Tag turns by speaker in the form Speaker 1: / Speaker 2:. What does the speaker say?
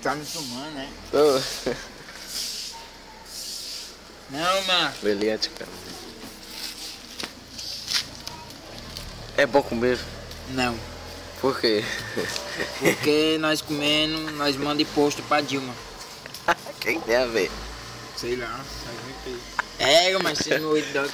Speaker 1: Tá me filmando, né?
Speaker 2: Tô.
Speaker 1: Não, mano.
Speaker 2: Brilhante, cara. É bom comer?
Speaker 1: Não.
Speaker 2: Por quê?
Speaker 1: Porque nós comendo, nós manda imposto pra Dilma.
Speaker 2: Quem tem a ver?
Speaker 1: Sei lá. É, mas você não ouve da